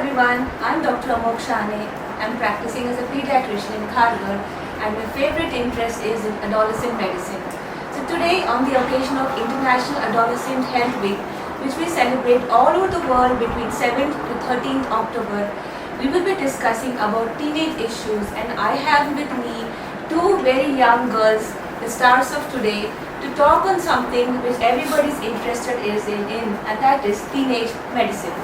everyone, I'm Dr. Amog Shahane. I'm practicing as a pediatrician in Kharghar and my favorite interest is in adolescent medicine. So today on the occasion of International Adolescent Health Week, which we celebrate all over the world between 7th to 13th October, we will be discussing about teenage issues and I have with me two very young girls, the stars of today, to talk on something which everybody is interested in and that is teenage medicine.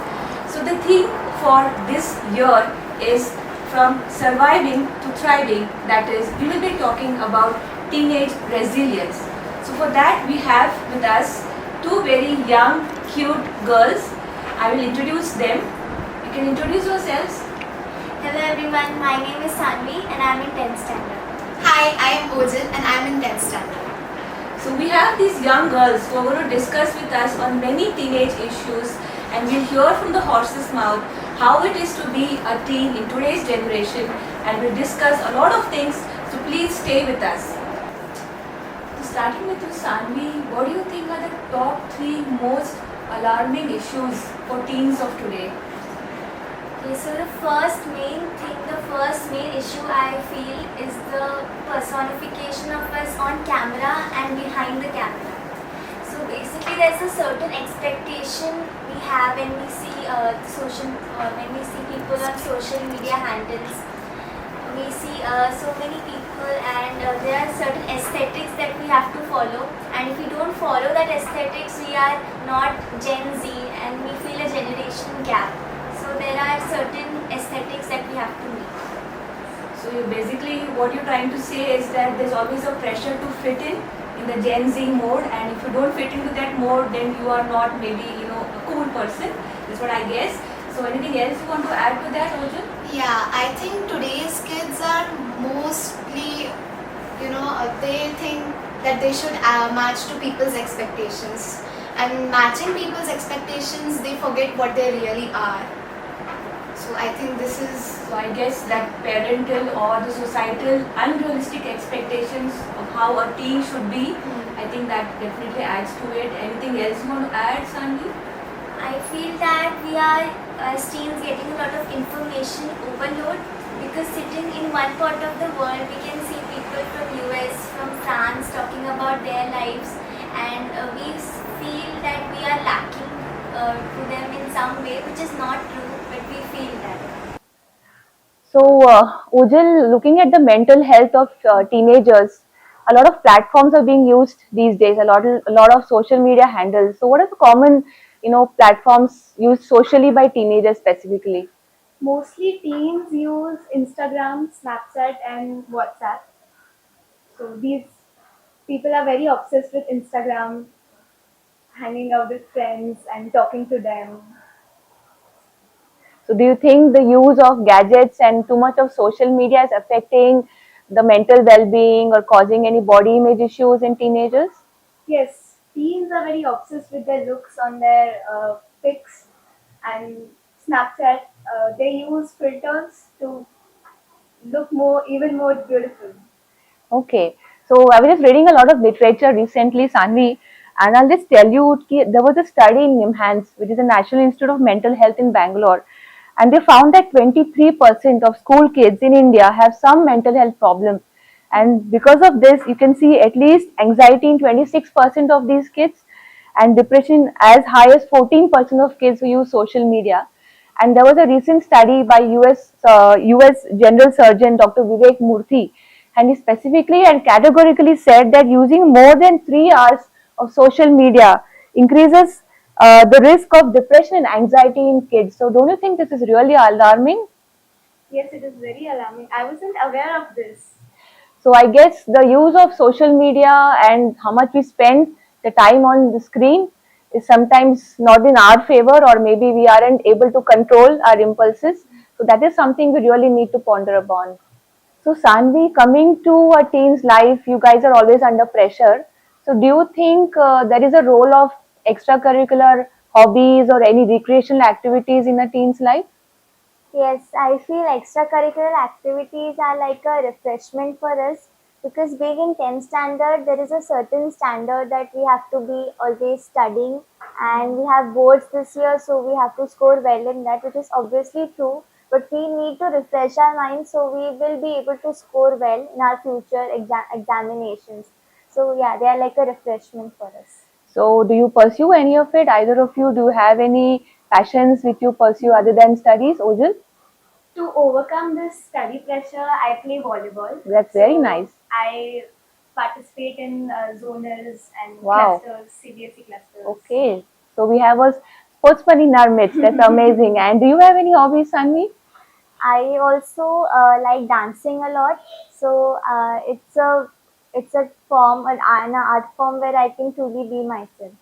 So the theme for this year is from surviving to thriving, that is we will be talking about teenage resilience. So for that we have with us two very young cute girls. I will introduce them. You can introduce yourselves. Hello everyone, my name is Sanvi and I am in 10th standard. Hi, I am Ojal and I am in 10th standard. So we have these young girls who are going to discuss with us on many teenage issues and we'll hear from the horse's mouth how it is to be a teen in today's generation and we'll discuss a lot of things, so please stay with us. So starting with you Sanvi, what do you think are the top 3 most alarming issues for teens of today? Okay, so the first main issue I feel is the personification of us on camera and behind the camera. So basically there's a certain expectation we have when we see people on social media handles. We see so many people and there are certain aesthetics that we have to follow, and if we don't follow that aesthetics we are not Gen Z and we feel a generation gap. So there are certain aesthetics that we have to meet. So what you're trying to say is that there's always a pressure to fit in the Gen Z mode, and if you don't fit into that mode then you are not maybe a cool person. That's what I guess. So anything else you want to add to that, Ojal? Yeah, I think today's kids are mostly, they think that they should match to people's expectations. And matching people's expectations, they forget what they really are. So I think this is... So I guess that parental or the societal unrealistic expectations of how a teen should be, I think that definitely adds to it. Anything else you want to add, Sanvi? I feel that we are as teens getting a lot of information overload, because sitting in one part of the world we can see people from US, from France talking about their lives, and we feel that we are lacking to them in some way, which is not true, but we feel that. So, Ojal, looking at the mental health of teenagers, a lot of platforms are being used these days. A lot of social media handles. So, what are the common, platforms used socially by teenagers specifically? Mostly teens use Instagram, Snapchat and WhatsApp. So these people are very obsessed with Instagram, hanging out with friends and talking to them. So, do you think the use of gadgets and too much of social media is affecting the mental well-being or causing any body image issues in teenagers? Yes, teens are very obsessed with their looks on their pics and Snapchat. They use filters to look even more beautiful. Okay, so I was just reading a lot of literature recently, Sanvi, and I'll just tell you, there was a study in NIMHANS, which is the National Institute of Mental Health in Bangalore, and they found that 23% of school kids in India have some mental health problems. And because of this, you can see at least anxiety in 26% of these kids, and depression as high as 14% of kids who use social media. And there was a recent study by US General Surgeon Dr. Vivek Murthy, and he specifically and categorically said that using more than 3 hours of social media increases the risk of depression and anxiety in kids. So don't you think this is really alarming? Yes, it is very alarming. I wasn't aware of this. So I guess the use of social media and how much we spend the time on the screen is sometimes not in our favor, or maybe we aren't able to control our impulses. So that is something we really need to ponder upon. So Sanvi, coming to a teen's life, you guys are always under pressure. So do you think there is a role of extracurricular hobbies or any recreational activities in a teen's life? Yes, I feel extracurricular activities are like a refreshment for us, because being in 10th standard, there is a certain standard that we have to be always studying, and we have boards this year, so we have to score well in that, which is obviously true. But we need to refresh our minds so we will be able to score well in our future examinations. So yeah, they are like a refreshment for us. So, do you pursue any of it? Either of you, do you have any passions which you pursue other than studies, Ojal? To overcome this study pressure, I play volleyball. That's very nice. I participate in zonals and Wow. clusters, CBSE clusters. Okay. So, we have a sportsman in our midst. That's amazing. And do you have any hobbies, Sanvi? I also like dancing a lot. So it's a form, an art form where I can truly be myself.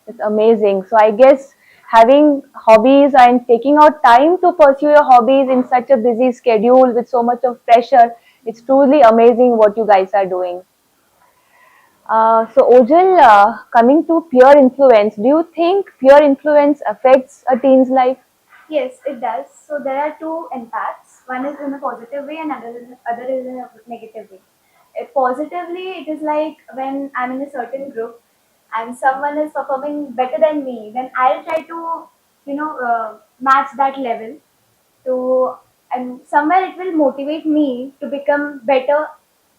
It's amazing. So, I guess having hobbies and taking out time to pursue your hobbies in such a busy schedule with so much of pressure, it's truly amazing what you guys are doing. So, Ojal, coming to peer influence, do you think peer influence affects a teen's life? Yes, it does. So there are two impacts. One is in a positive way and other is in a negative way. Positively, it is like when I'm in a certain group and someone is performing better than me, then I'll try to, match that level to, and somewhere it will motivate me to become better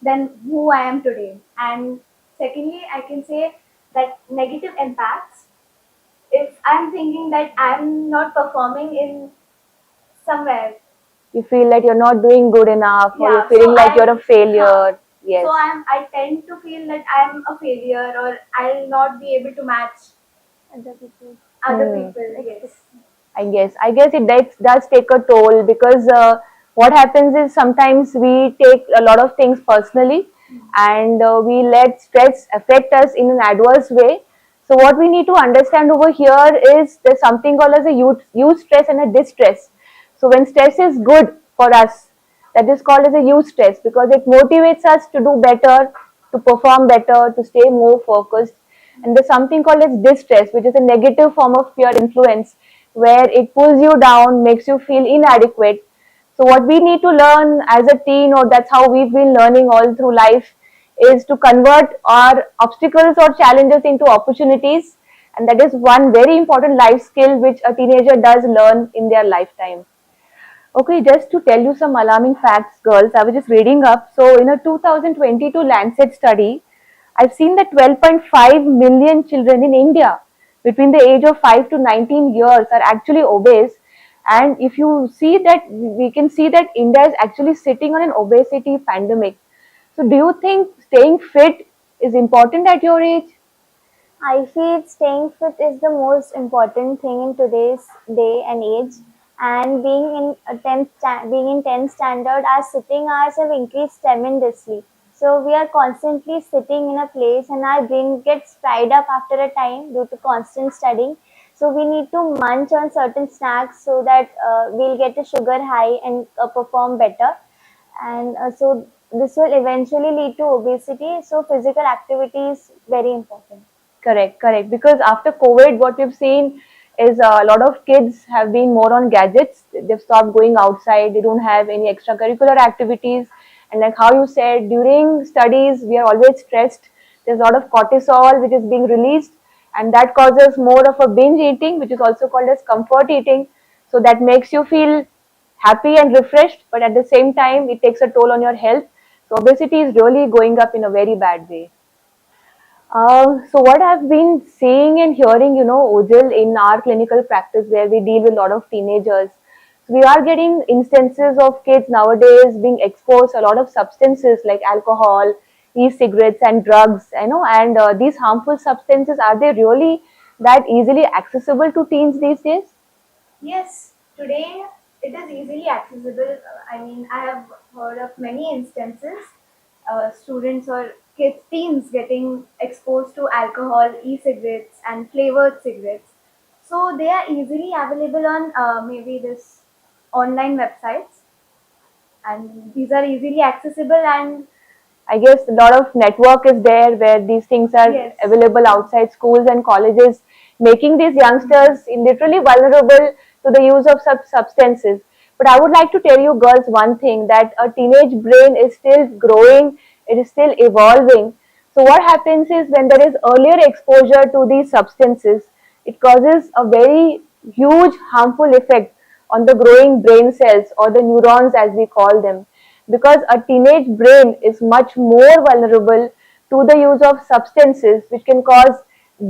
than who I am today. And secondly, I can say that negative impacts, if I'm thinking that I'm not performing in somewhere, You feel that you're not doing good enough, or you're yeah, feeling like you're a failure. Yes. so I tend to feel that I'm a failure or I'll not be able to match Other people. other Hmm. people. Yes. I guess it does take a toll because what happens is sometimes we take a lot of things personally and we let stress affect us in an adverse way. So what we need to understand over here is there's something called as a use stress and a distress. So when stress is good for us, that is called as a use stress because it motivates us to do better, to perform better, to stay more focused. And there's something called as distress, which is a negative form of peer influence, where it pulls you down, makes you feel inadequate. So what we need to learn as a teen, or that's how we've been learning all through life, is to convert our obstacles or challenges into opportunities. And that is one very important life skill which a teenager does learn in their lifetime. Okay, just to tell you some alarming facts, girls, I was just reading up. So, in a 2022 Lancet study, I've seen that 12.5 million children in India between the age of 5 to 19 years are actually obese. And if you see that, we can see that India is actually sitting on an obesity pandemic. So, do you think staying fit is important at your age? I feel staying fit is the most important thing in today's day and age. And being in 10th standard, our sitting hours have increased tremendously. So we are constantly sitting in a place, and our brain gets fried up after a time due to constant studying. So we need to munch on certain snacks so that we'll get a sugar high and perform better. And so this will eventually lead to obesity. So physical activity is very important. Correct, correct. Because after COVID, what we've seen is a lot of kids have been more on gadgets. They've stopped going outside. They don't have any extracurricular activities. And like how you said, during studies, we are always stressed. There's a lot of cortisol which is being released, and that causes more of a binge eating, which is also called as comfort eating. So that makes you feel happy and refreshed, but at the same time, it takes a toll on your health. So obesity is really going up in a very bad way. So what I've been seeing and hearing, Ojal, in our clinical practice where we deal with a lot of teenagers, so we are getting instances of kids nowadays being exposed to a lot of substances like alcohol, e-cigarettes and drugs, and these harmful substances, are they really that easily accessible to teens these days? Yes, today it is easily accessible. I mean, I have heard of many instances, students or kids, teens getting exposed to alcohol, e-cigarettes, and flavored cigarettes. So they are easily available on maybe this online websites, and these are easily accessible. And I guess a lot of network is there where these things are yes, available outside schools and colleges, making these youngsters literally vulnerable to the use of substances. But I would like to tell you girls one thing, that a teenage brain is still growing, it is still evolving. So what happens is when there is earlier exposure to these substances, it causes a very huge harmful effect on the growing brain cells, or the neurons as we call them, because a teenage brain is much more vulnerable to the use of substances which can cause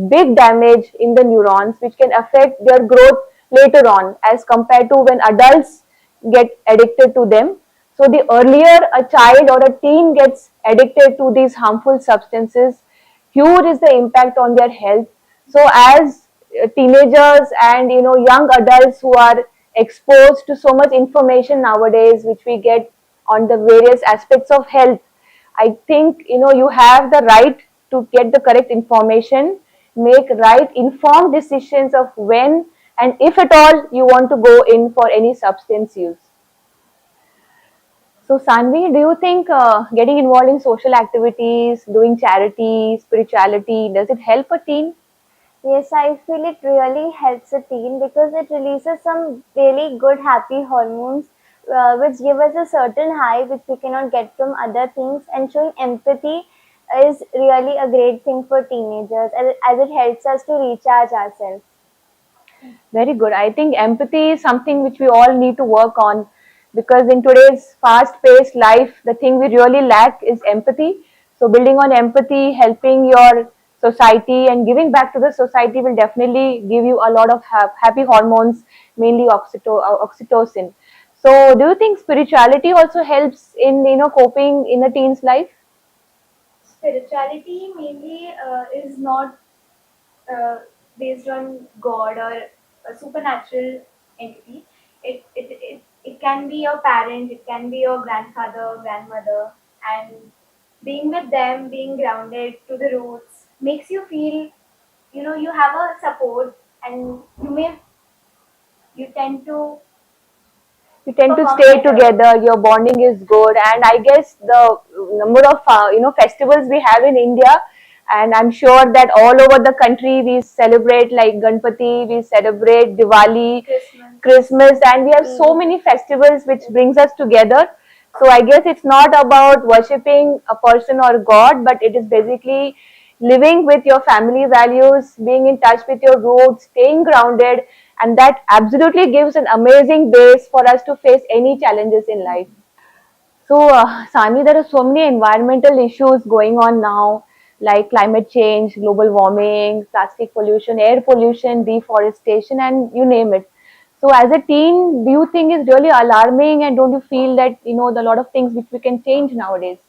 big damage in the neurons, which can affect their growth later on as compared to when adults get addicted to them. So the earlier a child or a teen gets addicted to these harmful substances, huge is the impact on their health. So as teenagers and young adults who are exposed to so much information nowadays, which we get on the various aspects of health, I think you have the right to get the correct information, make right informed decisions of when and if at all you want to go in for any substance use. So, Sanvi, do you think getting involved in social activities, doing charity, spirituality, does it help a teen? Yes, I feel it really helps a teen because it releases some really good happy hormones which give us a certain high which we cannot get from other things, and showing empathy is really a great thing for teenagers as it helps us to recharge ourselves. Very good. I think empathy is something which we all need to work on, because in today's fast paced life, the thing we really lack is empathy. So, building on empathy, helping your society, and giving back to the society will definitely give you a lot of happy hormones, mainly oxytocin. So, do you think spirituality also helps in coping in a teen's life? Spirituality mainly is not uh, based on God or a supernatural entity. It can be your parent, it can be your grandfather, grandmother, and being with them, being grounded to the roots makes you feel, you have a support, and you tend to You tend to perform stay better. together, your bonding is good, and I guess the number of festivals we have in India, and I'm sure that all over the country we celebrate like Ganpati, we celebrate Diwali, Christmas. Christmas, and we have so many festivals which brings us together. So I guess it's not about worshipping a person or God, but it is basically living with your family values, being in touch with your roots, staying grounded, and that absolutely gives an amazing base for us to face any challenges in life. So, Sani, there are so many environmental issues going on now, like climate change, global warming, plastic pollution, air pollution, deforestation, and you name it. So, as a teen, do you think it's really alarming, and don't you feel that the lot of things which we can change nowadays?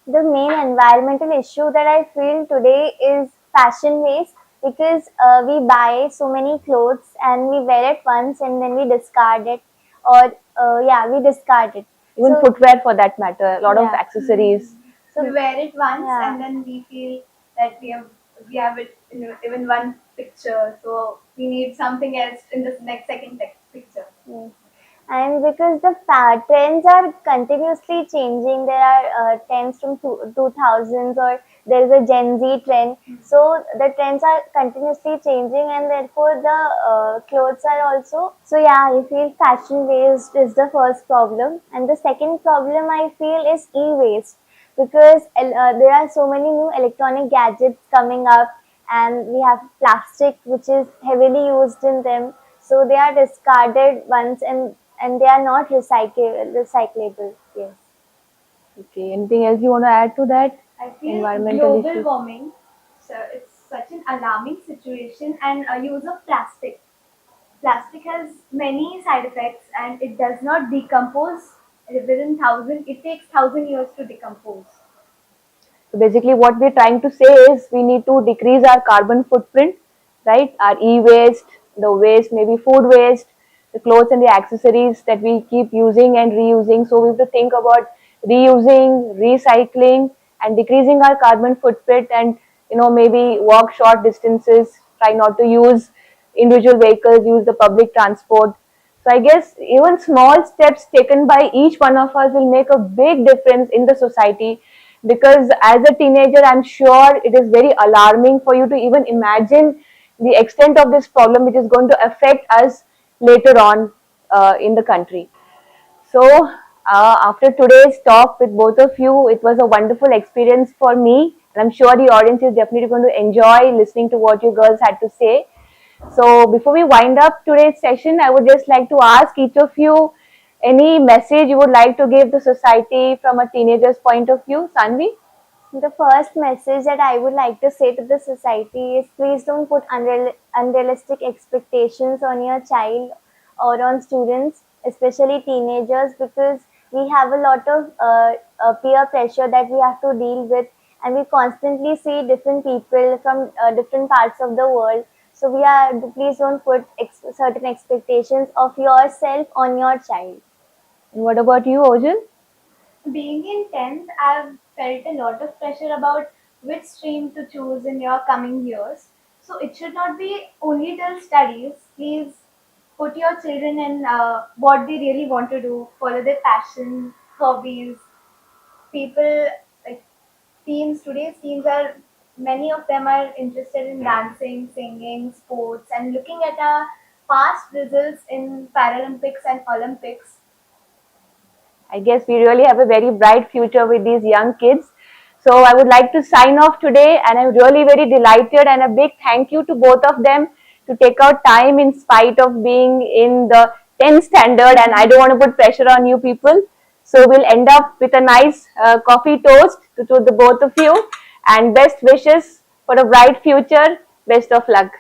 The main environmental issue that I feel today is fashion waste, because we buy so many clothes and we wear it once and then we discard it, or yeah, we discard it. Even So footwear, for that matter, a lot of yeah, accessories. so We wear it once, yeah. and then we feel that we have it in even one picture, so we need something else in this next second picture. Yes. And because the trends are continuously changing, there are trends from 2000s, or there is a Gen Z trend. So the trends are continuously changing, and therefore the clothes are also. So yeah, I feel fashion waste is the first problem, and the second problem I feel is e-waste, because there are so many new electronic gadgets coming up, and we have plastic which is heavily used in them, so they are discarded once, and they are not recyclable. Yes. Okay, anything else you want to add to that? I feel Environmental global issues. warming, so it's such an alarming situation, and use of plastic. Plastic has many side effects, and it does not decompose within thousand. It takes 1,000 years to decompose. So basically, what we're trying to say is we need to decrease our carbon footprint, right? Our e-waste, the waste, maybe food waste, the clothes and the accessories that we keep using and reusing. So we have to think about reusing, recycling, and decreasing our carbon footprint, and maybe walk short distances. Try not to use individual vehicles, use the public transport. So I guess even small steps taken by each one of us will make a big difference in the society, because as a teenager, I'm sure it is very alarming for you to even imagine the extent of this problem which is going to affect us later on in the country. So, after today's talk with both of you, it was a wonderful experience for me, and I'm sure the audience is definitely going to enjoy listening to what you girls had to say. So before we wind up today's session, I would just like to ask each of you any message you would like to give to society from a teenager's point of view. Sanvi? The first message that I would like to say to the society is please don't put unrealistic expectations on your child or on students, especially teenagers, because we have a lot of peer pressure that we have to deal with, and we constantly see different people from different parts of the world. So please don't put certain expectations of yourself on your child. And what about you, Ojal? Being in 10th, I've felt a lot of pressure about which stream to choose in your coming years. So it should not be only till studies. Please put your children in what they really want to do, follow their passion, hobbies. People like today's teens are, many of them are interested in dancing, singing, sports, and looking at our past results in Paralympics and Olympics. I guess we really have a very bright future with these young kids. So I would like to sign off today, and I'm really very delighted, and a big thank you to both of them to take out time in spite of being in the 10th standard, and I don't want to put pressure on you people. So we'll end up with a nice coffee toast to the both of you, and best wishes for a bright future. Best of luck.